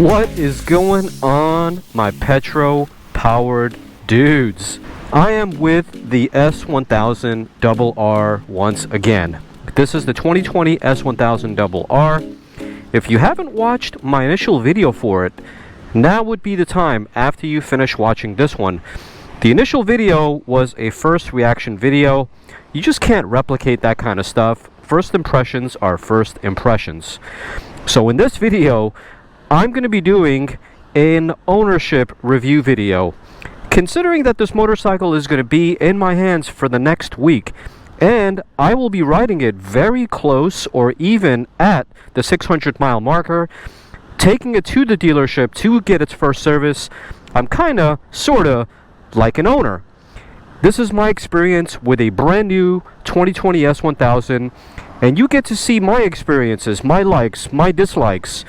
What is going on, my petro-powered dudes? I am with the S1000RR once again. This is the 2020 S1000RR. If you haven't watched my initial video for it, now would be the time after you finish watching this one. The initial video was a first reaction video. You just can't replicate that kind of stuff. First impressions are first impressions. So in this video, I'm going to be doing an ownership review video. Considering that this motorcycle is going to be in my hands for the next week, and I will be riding it very close or even at the 600 mile marker, taking it to the dealership to get its first service, I'm kinda, sorta, like an owner. This is my experience with a brand new 2020 S1000, and you get to see my experiences, my likes, my dislikes.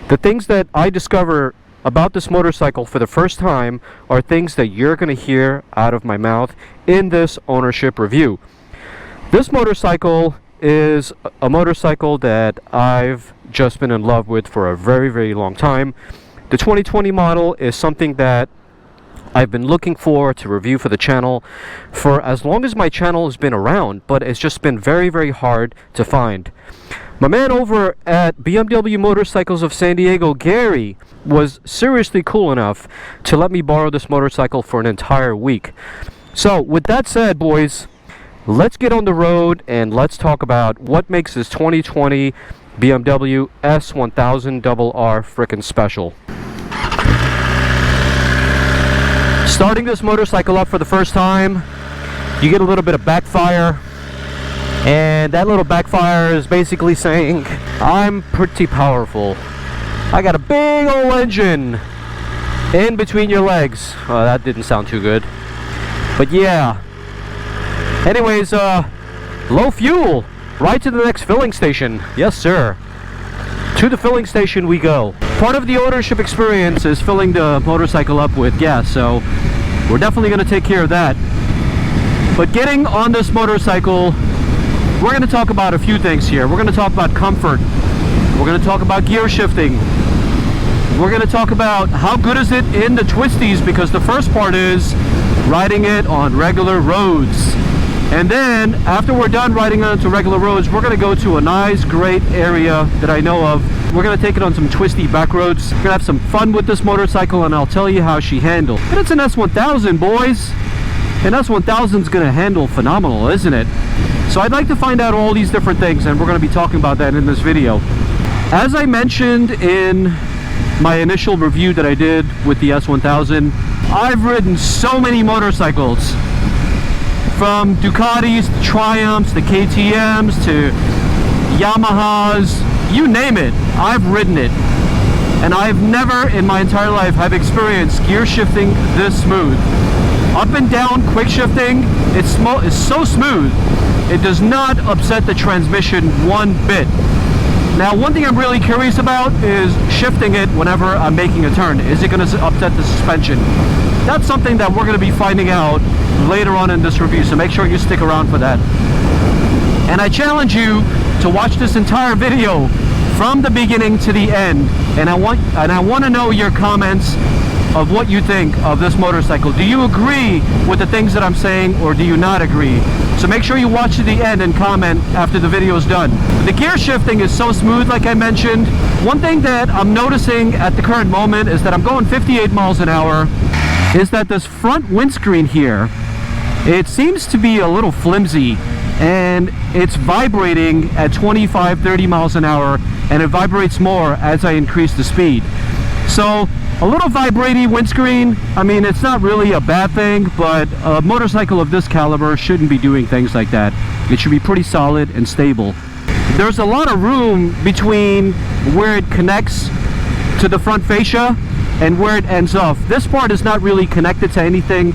The things that I discover about this motorcycle for the first time are things that you're going to hear out of my mouth in this ownership review. This motorcycle is a motorcycle that I've just been in love with for a very, very long time. The 2020 model is something that I've been looking for to review for the channel for as long as my channel has been around, but it's just been very, very hard to find. My man over at BMW Motorcycles of San Diego, Gary, was seriously cool enough to let me borrow this motorcycle for an entire week. So with that said, boys, let's get on the road and let's talk about what makes this 2020 BMW S1000RR frickin' special. Starting this motorcycle up for the first time, you get a little bit of backfire. And that little backfire is basically saying, I'm pretty powerful. I got a big old engine in between your legs. Oh, that didn't sound too good. But yeah. Anyways, low fuel. Right to the next filling station. Yes, sir. To the filling station we go. Part of the ownership experience is filling the motorcycle up with gas, so we're definitely going to take care of that. But getting on this motorcycle, we're going to talk about a few things here. We're going to talk about comfort. We're going to talk about gear shifting. We're going to talk about how good is it in the twisties, because the first part is riding it on regular roads. And then after we're done riding onto regular roads, we're going to go to a nice, great area that I know of. We're going to take it on some twisty back roads. We're going to have some fun with this motorcycle, and I'll tell you how she handled. And it's an S1000, boys. And S1000's going to handle phenomenal, isn't it? So I'd like to find out all these different things, and we're going to be talking about that in this video. As I mentioned in my initial review that I did with the S1000, I've ridden so many motorcycles. From Ducatis, to Triumphs, to KTMs, to Yamahas, you name it, I've ridden it. And I've never in my entire life have experienced gear shifting this smooth. Up and down quick shifting, it's so smooth. It does not upset the transmission one bit. Now, one thing I'm really curious about is shifting it whenever I'm making a turn. Is it going to upset the suspension? That's something that we're going to be finding out later on in this review, so make sure you stick around for that. And I challenge you to watch this entire video from the beginning to the end, and I want to know your comments of what you think of this motorcycle. Do you agree with the things that I'm saying, or do you not agree? So make sure you watch to the end and comment after the video is done. The gear shifting is so smooth, like I mentioned. One thing that I'm noticing at the current moment is that I'm going 58 miles an hour, is that this front windscreen here, it seems to be a little flimsy, and it's vibrating at 25-30 miles an hour, and it vibrates more as I increase the speed. So a little vibrating windscreen, I mean, it's not really a bad thing, but a motorcycle of this caliber shouldn't be doing things like that. It should be pretty solid and stable. There's a lot of room between where it connects to the front fascia and where it ends off. This part is not really connected to anything,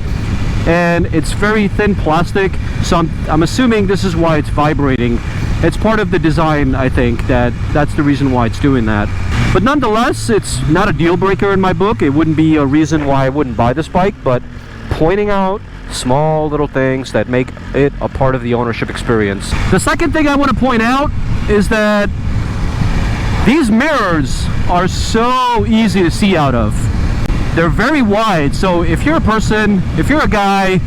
and it's very thin plastic, so I'm assuming this is why it's vibrating. It's part of the design, I think, that's the reason why it's doing that. But nonetheless, it's not a deal breaker in my book. It wouldn't be a reason why I wouldn't buy this bike, but pointing out small little things that make it a part of the ownership experience. The second thing I want to point out is that These mirrors are so easy to see out of. They're very wide, so if you're a person, if you're a guy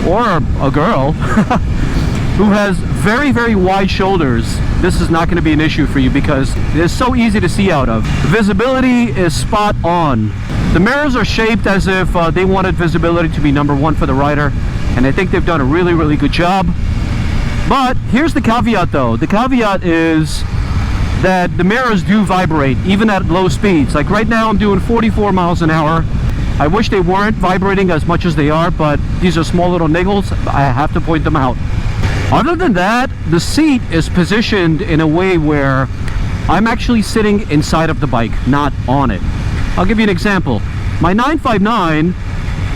or a girl who has very, very wide shoulders, this is not going to be an issue for you because it's so easy to see out of. Visibility is spot on. The mirrors are shaped as if they wanted visibility to be number one for the rider, and I think they've done a really, really good job. But here's the caveat though. The caveat is that the mirrors do vibrate even at low speeds. Like right now I'm doing 44 miles an hour. I wish they weren't vibrating as much as they are, but these are small little niggles. I have to point them out. Other than that, the seat is positioned in a way where I'm actually sitting inside of the bike, not on it. I'll give you an example. My 959,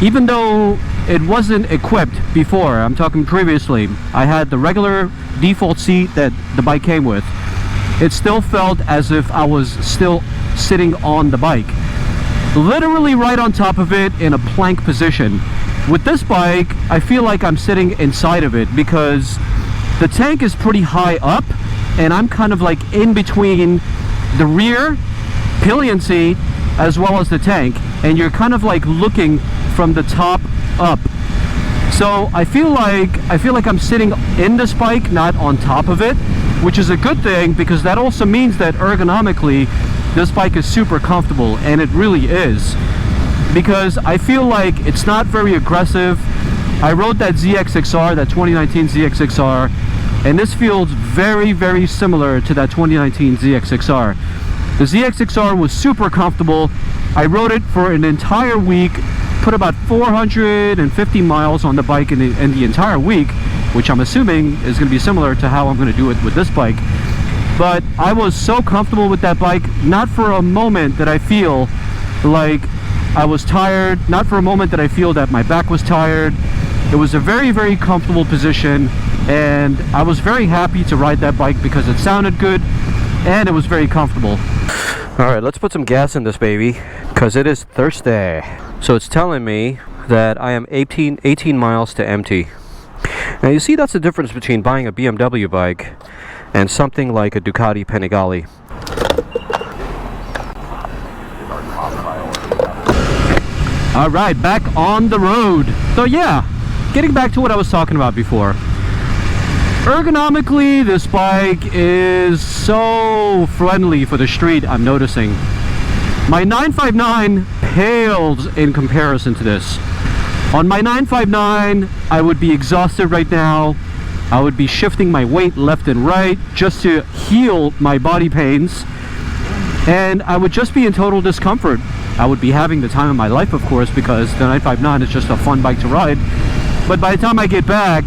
even though it wasn't equipped before, I'm talking previously, I had the regular default seat that the bike came with. It still felt as if I was still sitting on the bike, literally right on top of it in a plank position. With this bike, I feel like I'm sitting inside of it because the tank is pretty high up and I'm kind of like in between the rear pillion seat as well as the tank, and you're kind of like looking from the top up. So I feel like I'm sitting in this bike, not on top of it, which is a good thing because that also means that ergonomically this bike is super comfortable, and it really is, because I feel like it's not very aggressive. I rode that ZX6R, that 2019 ZX6R, and this feels very, very similar to that 2019 ZX6R. The ZX6R was super comfortable. I rode it for an entire week, put about 450 miles on the bike in the entire week, which I'm assuming is going to be similar to how I'm going to do it with this bike. But I was so comfortable with that bike, not for a moment that I feel like I was tired, not for a moment that I feel that my back was tired. It was a very, very comfortable position, and I was very happy to ride that bike because it sounded good and it was very comfortable. Alright, let's put some gas in this baby because it is Thursday. So it's telling me that I am 18 miles to empty. Now you see, that's the difference between buying a BMW bike and something like a Ducati Panigale. Alright, back on the road. So yeah, getting back to what I was talking about before. Ergonomically, this bike is so friendly for the street, I'm noticing. My 959 pales in comparison to this. On my 959, I would be exhausted right now. I would be shifting my weight left and right just to heal my body pains. And I would just be in total discomfort. I would be having the time of my life, of course, because the 959 is just a fun bike to ride. But by the time I get back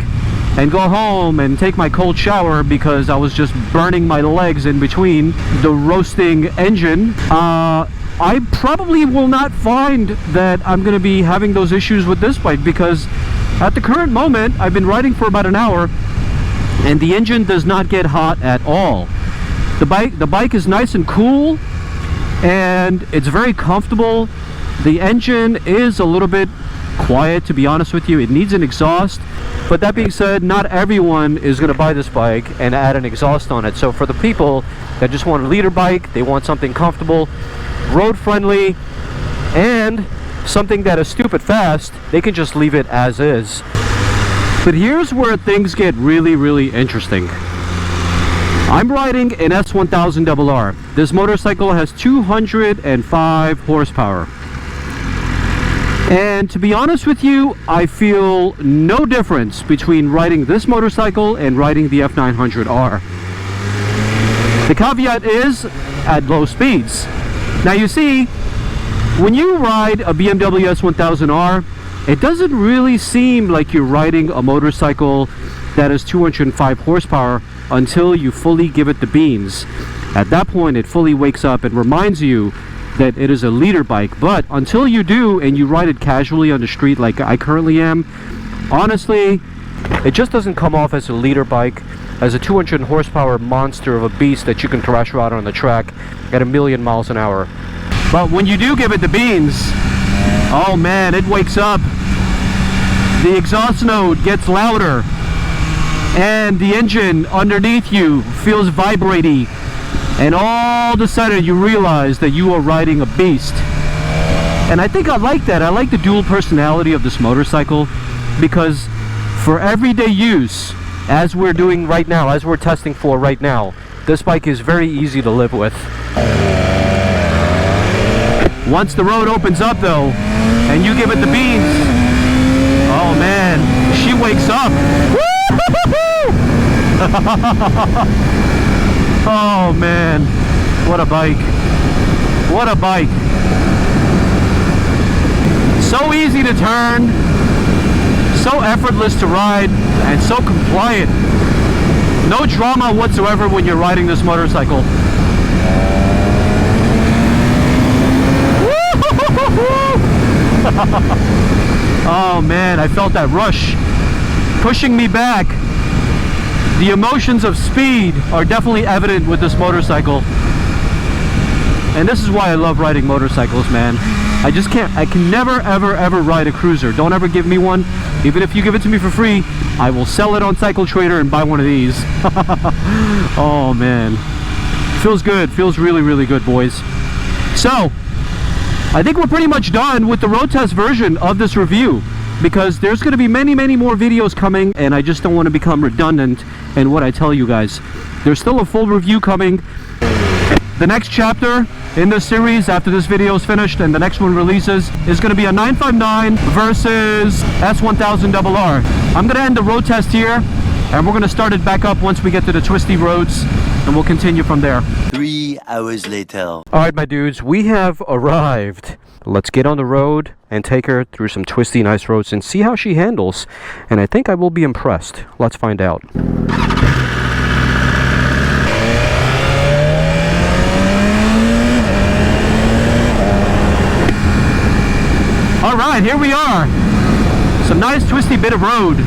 and go home and take my cold shower because I was just burning my legs in between the roasting engine, I probably will not find that I'm going to be having those issues with this bike, because at the current moment I've been riding for about an hour and the engine does not get hot at all. The bike is nice and cool and it's very comfortable. The engine is a little bit quiet, to be honest with you. It needs an exhaust, but that being said, not everyone is going to buy this bike and add an exhaust on it. So for the people that just want a leader bike, they want something comfortable, road friendly, and something that is stupid fast, they can just leave it as is. But here's where things get really, really interesting. I'm riding an S1000RR. This motorcycle has 205 horsepower. And to be honest with you, I feel no difference between riding this motorcycle and riding the F900R. The caveat is at low speeds. Now you see, when you ride a BMW S1000R, it doesn't really seem like you're riding a motorcycle that is 205 horsepower until you fully give it the beans. At that point, it fully wakes up and reminds you that it is a leader bike. But until you do and you ride it casually on the street like I currently am, honestly, it just doesn't come off as a leader bike, as a 200 horsepower monster of a beast that you can thrash out on the track at 1,000,000 miles an hour. But when you do give it the beans, oh man, it wakes up. The exhaust note gets louder and the engine underneath you feels vibrating, and all of a sudden you realize that you are riding a beast. And I think I like that. I like the dual personality of this motorcycle, because for everyday use, as we're doing right now, as we're testing for right now, this bike is very easy to live with. Once the road opens up though, and you give it the beans, oh man, she wakes up. Oh man, what a bike. What a bike. So easy to turn, so effortless to ride, and so compliant. No drama whatsoever when you're riding this motorcycle. Oh man, I felt that rush pushing me back. The emotions of speed are definitely evident with this motorcycle. And this is why I love riding motorcycles, man. I can never ever ride a cruiser. Don't ever give me one. Even if you give it to me for free, I will sell it on Cycle Trader and buy one of these. Oh man, feels good. Feels really good, boys. So I think we're pretty much done with the road test version of this review, because there's going to be many more videos coming, and I just don't want to become redundant in what I tell you guys. There's still a full review coming. The next chapter in this series, after this video is finished and the next one releases, is going to be a 959 versus S1000RR. I'm going to end the road test here, and we're going to start it back up once we get to the twisty roads, and we'll continue from there. 3 hours later. Alright my dudes, we have arrived. Let's get on the road and take her through some twisty nice roads and see how she handles. And I think I will be impressed. Let's find out. Alright, here we are. Some nice twisty bit of road.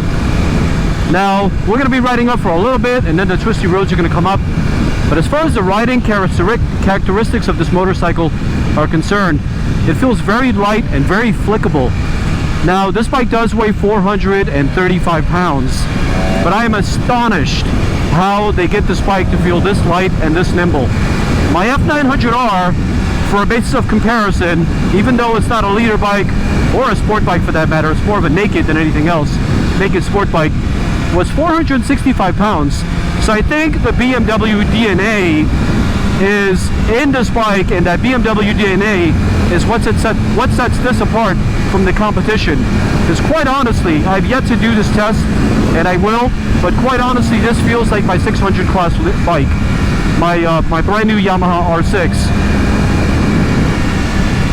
Now, we're going to be riding up for a little bit, and then the twisty roads are going to come up. But as far as the riding characteristics of this motorcycle are concerned, it feels very light and very flickable. Now, this bike does weigh 435 pounds, but I am astonished how they get this bike to feel this light and this nimble. My F900R, for a basis of comparison, even though it's not a leader bike or a sport bike for that matter, it's more of a naked than anything else, naked sport bike, was 465 pounds. So I think the BMW DNA is in this bike, and that BMW DNA is what sets this apart from the competition. Because quite honestly, I've yet to do this test, and I will, but quite honestly, this feels like my 600 class bike, my brand new Yamaha R6.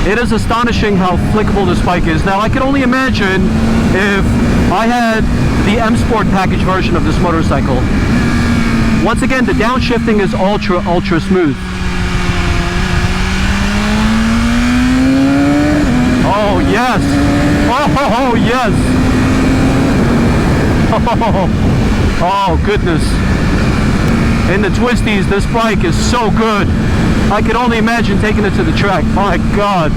It is astonishing how flickable this bike is. Now, I can only imagine if I had the M Sport package version of this motorcycle. Once again, the downshifting is ultra smooth. Oh yes! Oh yes! Oh goodness! In the twisties, this bike is so good. I could only imagine taking it to the track. My God!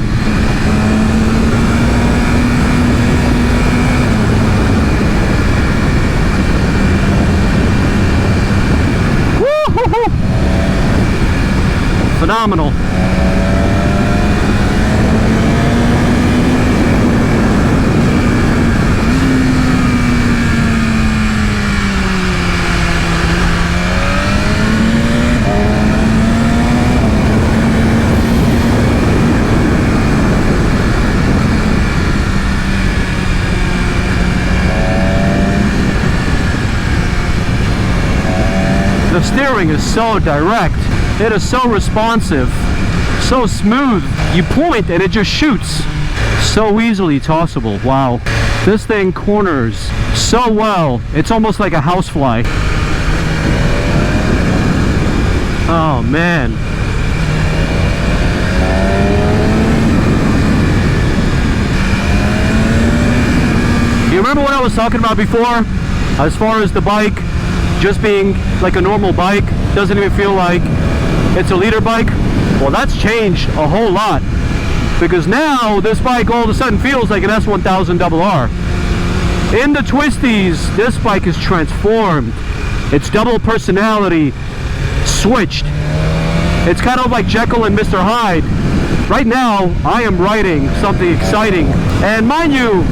Phenomenal. The steering is so direct. It is so responsive, so smooth. You point and it just shoots. So easily tossable. Wow. This thing corners so well. It's almost like a housefly. Oh man. You remember what I was talking about before? As far as the bike just being like a normal bike, doesn't even feel like it's a leader bike. Well, that's changed a whole lot, because now this bike all of a sudden feels like an S1000RR. In the twisties, this bike is transformed. Its double personality switched. It's kind of like Jekyll and Mr. Hyde. Right now, I am writing something exciting. And mind you,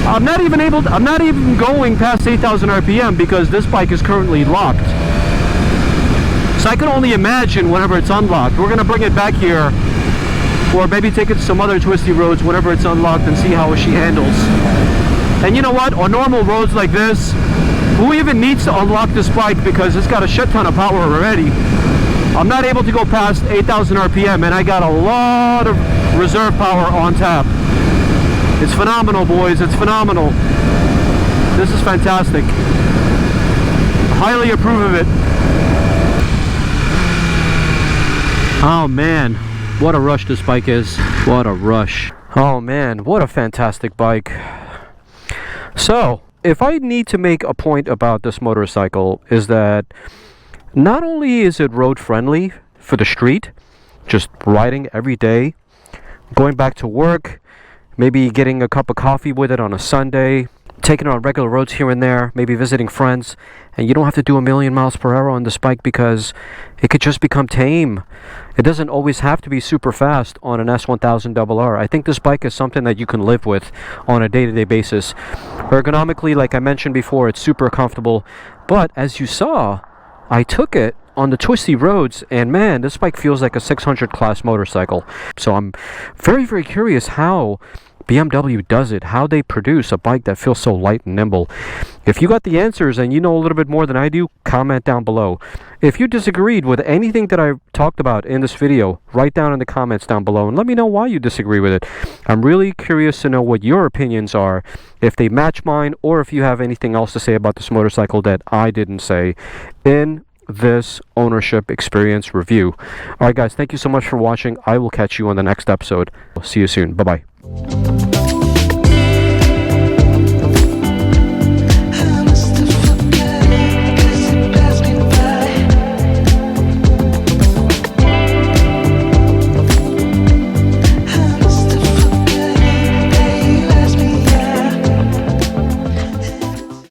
I'm not even going past 8,000 RPM because this bike is currently locked. So I can only imagine whenever it's unlocked. We're gonna bring it back here, or maybe take it to some other twisty roads whenever it's unlocked and see how she handles. And you know what? On normal roads like this, who even needs to unlock this bike because it's got a shit ton of power already. I'm not able to go past 8,000 RPM and I got a lot of reserve power on tap. It's phenomenal, boys. It's phenomenal. This is fantastic. Highly approve of it. Oh man, what a rush this bike is. What a rush. Oh man, what a fantastic bike. So, if I need to make a point about this motorcycle is that not only is it road friendly for the street, just riding every day, going back to work, maybe getting a cup of coffee with it on a Sunday, taking it on regular roads here and there, maybe visiting friends, and you don't have to do 1,000,000 miles per hour on this bike because it could just become tame. It doesn't always have to be super fast on an S1000RR. I think this bike is something that you can live with on a day-to-day basis. Ergonomically, like I mentioned before, it's super comfortable, but as you saw, I took it on the twisty roads, and man, this bike feels like a 600 class motorcycle. So I'm very, very curious how BMW does it, how they produce a bike that feels so light and nimble. If you got the answers and you know a little bit more than I do, comment down below. If you disagreed with anything that I talked about in this video, write down in the comments down below and let me know why you disagree with it. I'm really curious to know what your opinions are, if they match mine, or if you have anything else to say about this motorcycle that I didn't say in this ownership experience review. Alright guys, thank you so much for watching. I will catch you on the next episode. See you soon. Bye-bye.